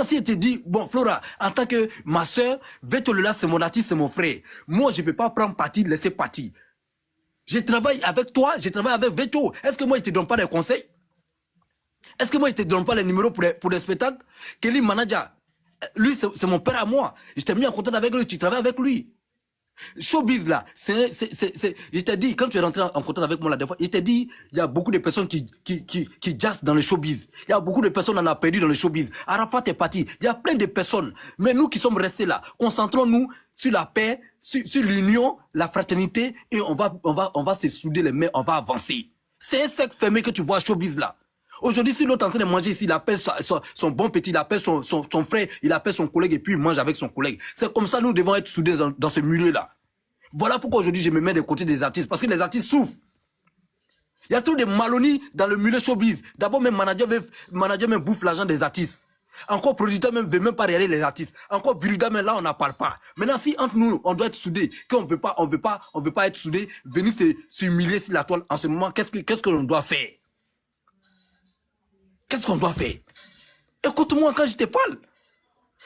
Maintenant, si elle te dit, bon, Flora, en tant que ma soeur, Vetololas, c'est mon artiste, c'est mon frère. Moi, je ne peux pas prendre parti, laisser partir. Je travaille avec toi, je travaille avec Veto. Est-ce que moi, je ne te donne pas des conseils? Est-ce que moi, je ne te donne pas les numéros pour les spectacles? Kelly Manager, lui, c'est mon père à moi. Je t'ai mis en contact avec lui, tu travailles avec lui. Showbiz là, je t'ai dit, quand tu es rentré en contact avec moi la dernière fois, je t'ai dit, il y a beaucoup de personnes qui jazzent dans le showbiz. Il y a beaucoup de personnes qui en ont perdu dans le showbiz. Arafat est parti. Il y a plein de personnes. Mais nous qui sommes restés là, concentrons-nous sur la paix, sur l'union, la fraternité, et on va se souder les mains, on va avancer. C'est un cercle fermé que tu vois showbiz là. Aujourd'hui, si l'autre est en train de manger ici, il appelle son bon petit, il appelle son frère, il appelle son collègue et puis il mange avec son collègue. C'est comme ça nous devons être soudés dans ce milieu-là. Voilà pourquoi aujourd'hui je me mets des côtés des artistes, parce que les artistes souffrent. Il y a trop de malonies dans le milieu showbiz. D'abord, même manager même bouffe l'argent des artistes. Encore producteur même veut même pas regarder les artistes. Encore Biruda même là on n'en parle pas. Maintenant si entre nous on doit être soudés, qu'on veut pas être soudés, venir s'humilier sur la toile en ce moment, qu'est-ce que l'on doit faire? Qu'est-ce qu'on doit faire? Écoute-moi quand je te parle.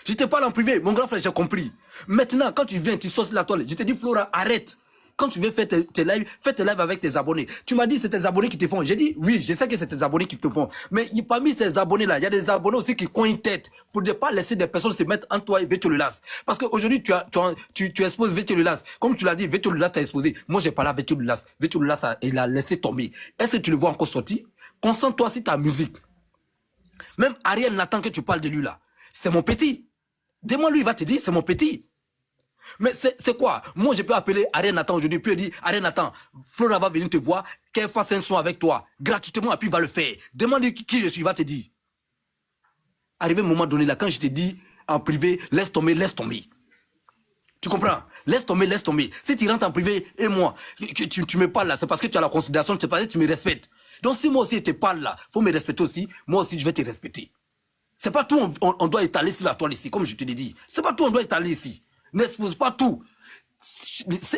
Je te parle en privé, mon grand frère, j'ai compris. Maintenant, quand tu viens, tu sors sur la toile, je te dis, Flora, arrête. Quand tu viens faire tes lives, fais tes lives avec tes abonnés. Tu m'as dit, c'est tes abonnés qui te font. J'ai dit, oui, je sais que c'est tes abonnés qui te font. Mais parmi ces abonnés-là, il y a des abonnés aussi qui coignent tête. Il ne faut pas laisser des personnes se mettre entre toi et Vetololas. Parce qu'aujourd'hui, tu exposes Vetololas. Comme tu l'as dit, Vetololas t'a exposé. Moi, j'ai parlé à Vetololas. Vetololas, il a laissé tomber. Est-ce que tu le vois encore sortir? Concentre-toi sur ta musique. Même Ariel Nathan que tu parles de lui là, c'est mon petit. Dis-moi lui, il va te dire, c'est mon petit. Mais c'est quoi? Moi, je peux appeler Ariel Nathan aujourd'hui, puis il dit, Ariel Nathan, Flora va venir te voir, qu'elle fasse un son avec toi, gratuitement, et puis il va le faire. Demande-lui qui je suis, il va te dire. Arrivé à un moment donné là, quand je te dis en privé, laisse tomber, laisse tomber. Tu comprends? Laisse tomber, laisse tomber. Si tu rentres en privé, et moi, tu me parles là, c'est parce que tu as la considération, c'est parce que tu me respectes. Donc si moi aussi je te parle là, faut me respecter aussi, moi aussi je vais te respecter. C'est pas tout on doit étaler sur la toile ici, comme je te l'ai dit. C'est pas tout on doit étaler ici. N'expose pas tout.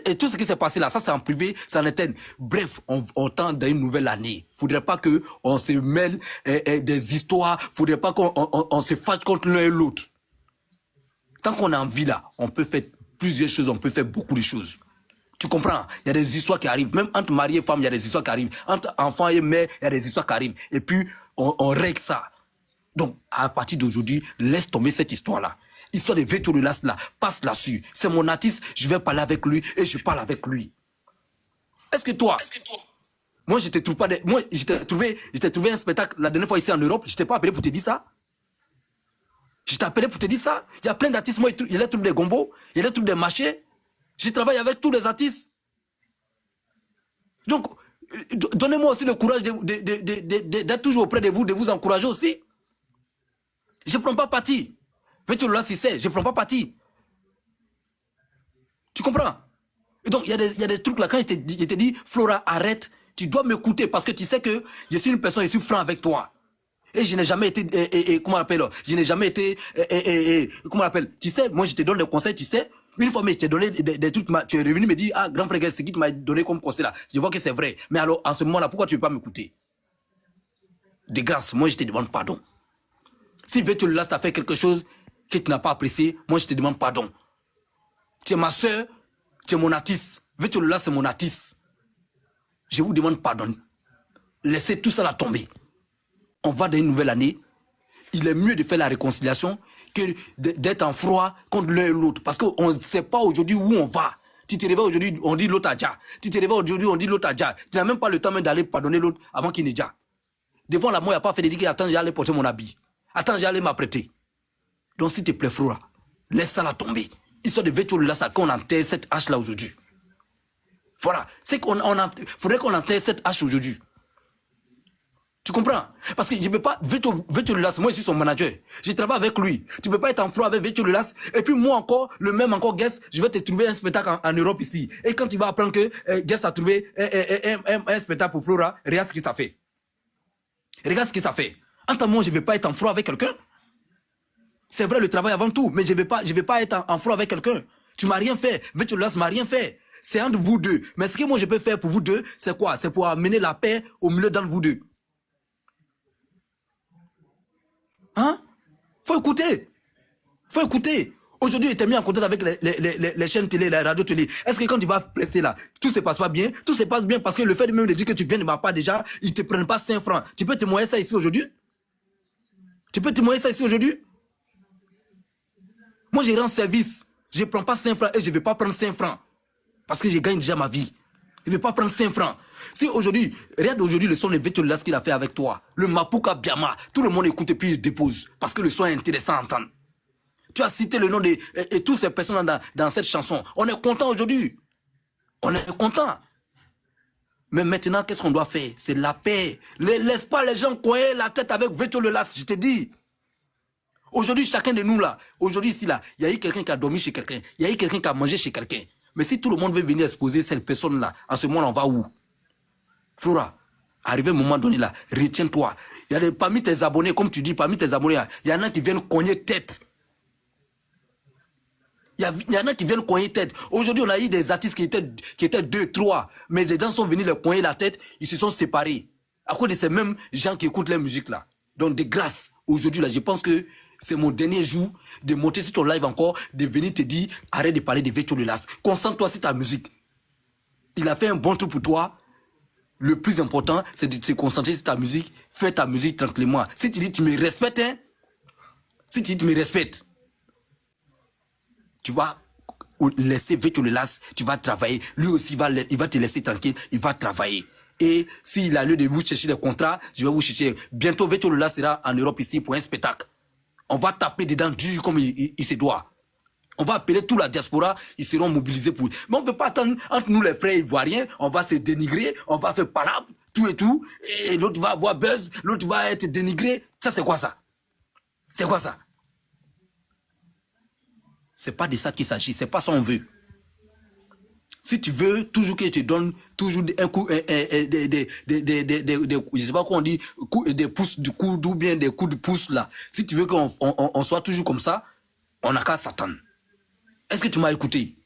Et tout ce qui s'est passé là, ça c'est en privé, ça en interne. Bref, on tente dans une nouvelle année. Faudrait pas que on se mêle des histoires, faudrait pas qu'on se fâche contre l'un et l'autre. Tant qu'on a envie là, on peut faire plusieurs choses, on peut faire beaucoup de choses. Tu comprends? Il y a des histoires qui arrivent. Même entre mari et femme, il y a des histoires qui arrivent. Entre enfant et mère, il y a des histoires qui arrivent. Et puis, on règle ça. Donc, à partir d'aujourd'hui, laisse tomber cette histoire-là. L'histoire de Vetololas, là, passe là-dessus. C'est mon artiste, je vais parler avec lui et je parle avec lui. Est-ce que toi, moi, je te trouve pas moi, je t'ai trouvé un spectacle la dernière fois ici en Europe, je t'ai pas appelé pour te dire ça? Je t'ai appelé pour te dire ça? Il y a plein d'artistes, moi, il y a trouvé des gombos, il y a trouvé des marchés. Je travaille avec tous les artistes. Donc, donnez-moi aussi le courage d'être toujours auprès de vous encourager aussi. Je ne prends pas parti. Vetololas, si c'est, je ne prends pas parti. Tu comprends? Et donc, il y a des trucs là, quand je te dis, Flora, arrête, tu dois m'écouter parce que tu sais que je suis une personne, je suis franc avec toi. Et je n'ai jamais été, comment on appelle, je n'ai jamais été, comment on appelle, tu sais, moi je te donne des conseils, tu sais. Une fois, mais je t'ai donné des trucs, tu es revenu me dire, ah, grand frère, c'est qui tu m'as donné comme conseil là? Je vois que c'est vrai. Mais alors, en ce moment-là, pourquoi tu ne veux pas m'écouter? De grâce, moi, je te demande pardon. Si Vetololas t'a fait quelque chose que tu n'as pas apprécié, moi, je te demande pardon. Tu es ma soeur, tu es mon artiste. Vetololas, c'est mon artiste. Je vous demande pardon. Laissez tout ça là tomber. On va dans une nouvelle année. Il est mieux de faire la réconciliation que d'être en froid contre l'un et l'autre. Parce qu'on ne sait pas aujourd'hui où on va. Tu te réveilles aujourd'hui, on dit l'autre a déjà. Tu te réveilles aujourd'hui, on dit l'autre a déjà. Tu n'as même pas le temps même d'aller pardonner l'autre avant qu'il n'ait déjà. Devant la mort, il n'y a pas fait de dire attends, j'allais porter mon habit. Attends, j'allais m'apprêter. Donc s'il te plaît, Flora, laisse ça là tomber. Histoire de Vetololas, ça qu'on enterre cette hache là aujourd'hui. Voilà. C'est qu'on faudrait qu'on enterre cette hache aujourd'hui. Tu comprends? Parce que je ne peux pas, Vetololas, moi je suis son manager. Je travaille avec lui. Tu ne peux pas être en froid avec Vetololas. Et puis moi encore, le même encore Guess, je vais te trouver un spectacle en Europe ici. Et quand tu vas apprendre que Guess a trouvé un spectacle pour Flora, regarde ce que ça fait. Regarde ce que ça fait. En tant que moi, je ne vais pas être en froid avec quelqu'un. C'est vrai le travail avant tout, mais je ne vais pas être en froid avec quelqu'un. Tu ne m'as rien fait. Vetololas ne m'a rien fait. C'est entre vous deux. Mais ce que moi je peux faire pour vous deux, c'est quoi? C'est pour amener la paix au milieu d'entre vous deux. Hein? Faut écouter. Faut écouter. Aujourd'hui, tu es mis en contact avec les chaînes télé, les radios télé. Est-ce que quand tu vas presser là, tout se passe pas bien? Tout se passe bien parce que le fait même de dire que tu viens de ma part déjà, ils te prennent pas 5 francs. Tu peux témoigner ça ici aujourd'hui? Tu peux témoigner ça ici aujourd'hui? Moi, je rends service. Je ne prends pas 5 francs et je ne vais pas prendre 5 francs. Parce que je gagne déjà ma vie. Je ne vais pas prendre 5 francs. Si aujourd'hui, regarde aujourd'hui le son de Vétio Lelas qu'il a fait avec toi, le Mapuka Biama, tout le monde écoute et puis il dépose. Parce que le son est intéressant à entendre. Tu as cité le nom de et toutes ces personnes dans cette chanson. On est content aujourd'hui. On est content. Mais maintenant, qu'est-ce qu'on doit faire? C'est la paix. Laisse pas les gens coller la tête avec Vétio Lelas, je te dis. Aujourd'hui, chacun de nous là, aujourd'hui ici là, il y a eu quelqu'un qui a dormi chez quelqu'un, il y a eu quelqu'un qui a mangé chez quelqu'un. Mais si tout le monde veut venir exposer cette personne là, en ce moment on va où? Flora, arrivé à un moment donné là, retiens-toi. Il y a parmi tes abonnés, comme tu dis, parmi tes abonnés, il y en a qui viennent cogner tête. Il y en a qui viennent cogner tête. Aujourd'hui, on a eu des artistes qui étaient 2, 3, mais les gens sont venus leur cogner la tête, ils se sont séparés. À cause de ces mêmes gens qui écoutent la musique là. Donc de grâce, aujourd'hui là, je pense que c'est mon dernier jour de monter sur ton live encore, de venir te dire, arrête de parler de Vétio Lelas. Concentre-toi sur ta musique. Il a fait un bon truc pour toi. Le plus important, c'est de te concentrer sur ta musique. Fais ta musique tranquillement. Si tu dis, tu me respectes, hein? Si tu dis, tu me respectes, tu vas laisser Vétio Lelas, tu vas travailler. Lui aussi, il va te laisser tranquille, il va travailler. Et s'il a lieu de vous chercher des contrats, je vais vous chercher. Bientôt, Vétio Lelas sera en Europe ici pour un spectacle. On va taper dedans dur comme il se doit. On va appeler toute la diaspora, ils seront mobilisés pour... Mais on ne peut pas attendre entre nous les frères ivoiriens, on va se dénigrer, on va faire palabre, tout et tout, et l'autre va avoir buzz, l'autre va être dénigré. Ça, c'est quoi ça? C'est quoi ça? C'est pas de ça qu'il s'agit, c'est pas ça qu'on veut. Si tu veux toujours que je te donne toujours un coup, je sais pas quoi on dit, des pouces du coude ou bien des coups de pouce là. Si tu veux qu'on soit toujours comme ça, on n'a qu'à s'attendre. Est-ce que tu m'as écouté?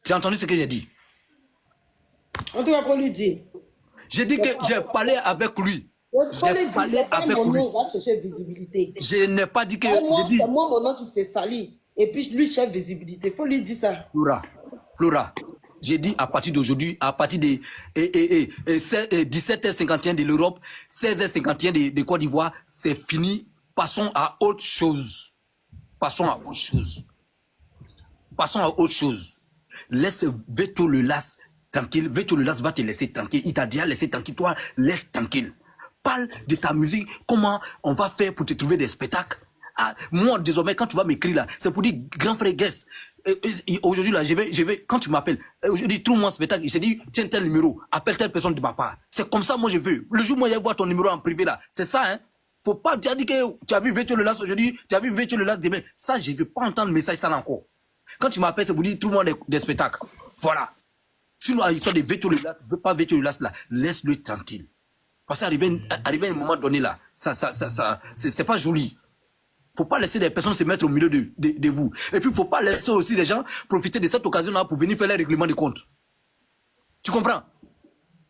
Tu as entendu ce que j'ai dit? En tout cas, il faut lui dire. J'ai dit que j'ai parlé avec lui. J'ai parlé avec lui. Va chercher visibilité. Je n'ai pas dit que... C'est moi, mon nom qui s'est sali. Et puis, lui cherche visibilité. Il faut lui dire ça. Flora, j'ai dit à partir d'aujourd'hui, à partir de 17h51 de l'Europe, 16h51 de Côte d'Ivoire, c'est fini. Passons à autre chose. Passons à autre chose. Passons à autre chose. Laisse Vétio Lelas tranquille. Vétio Lelas va te laisser tranquille. Il t'a déjà laissé tranquille. Toi, laisse tranquille. Parle de ta musique. Comment on va faire pour te trouver des spectacles? Ah, moi, désormais, quand tu vas m'écrire là, c'est pour dire, grand frère Guess, aujourd'hui là, je vais, quand tu m'appelles, aujourd'hui, trouve-moi un spectacle, je te dis, tiens tel numéro, appelle telle personne de ma part. C'est comme ça, moi, je veux. Le jour où moi, je vais voir ton numéro en privé là, c'est ça, hein. Faut pas dire que tu as vu Vétio Lelas aujourd'hui, tu as vu Vétio Lelas demain. Ça, je ne veux pas entendre le message ça encore. Quand tu m'appelles, c'est pour dire, trouve-moi des spectacles. Voilà. Sinon, l'histoire de Vétio Lelas, ne veux pas Vétio Lelas là, laisse-le tranquille. Parce qu'arriver à un moment donné là, c'est pas joli. Faut pas laisser des personnes se mettre au milieu de vous. Et puis, faut pas laisser aussi les gens profiter de cette occasion-là pour venir faire les règlements de compte. Tu comprends?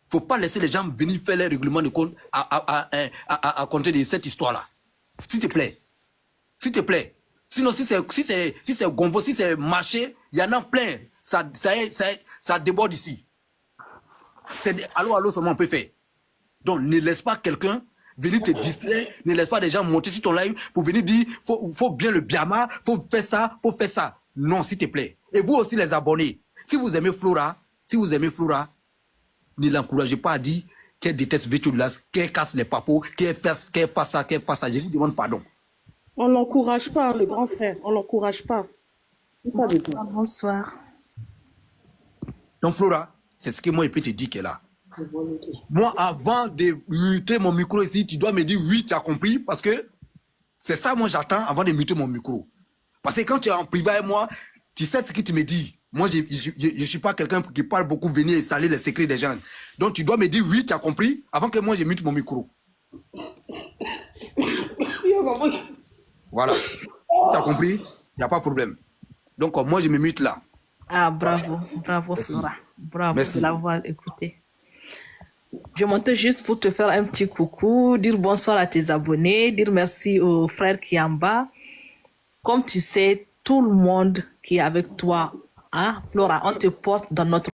Faut pas laisser les gens venir faire les règlements de compte à compter de cette histoire-là. S'il te plaît. S'il te plaît. Sinon, si c'est gombo, si c'est marché, il y en a plein. Ça déborde ici. Allô, seulement on peut faire. Donc, ne laisse pas quelqu'un venir te distraire, ne laisse pas des gens monter sur ton live pour venir dire faut bien le biama, faut faire ça. Non, s'il te plaît. Et vous aussi les abonnés, si vous aimez Flora, ne l'encouragez pas à dire qu'elle déteste Vétio Lelas, qu'elle casse les papos, qu'elle fasse ça. Je vous demande pardon. On l'encourage pas, le grand frère, on l'encourage pas. Pas du tout. Bonsoir. Donc Flora, c'est ce que moi je peux te dire qu'elle a. Moi, avant de muter mon micro ici, tu dois me dire oui, tu as compris, parce que c'est ça, moi, j'attends avant de muter mon micro. Parce que quand tu es en privé avec moi, tu sais ce que tu me dis. Moi, je ne suis pas quelqu'un qui parle beaucoup, venir installer les secrets des gens. Donc, tu dois me dire oui, tu as compris, avant que moi, je mute mon micro. Voilà. Tu as compris? Il n'y a pas de problème. Donc, moi, je me mute là. Ah, bravo. Bravo, Merci. Flora. Bravo Merci. de l'avoir écouté. Je montais juste pour te faire un petit coucou, dire bonsoir à tes abonnés, dire merci aux frères qui est en bas. Comme tu sais, tout le monde qui est avec toi, hein, Flora, on te porte dans notre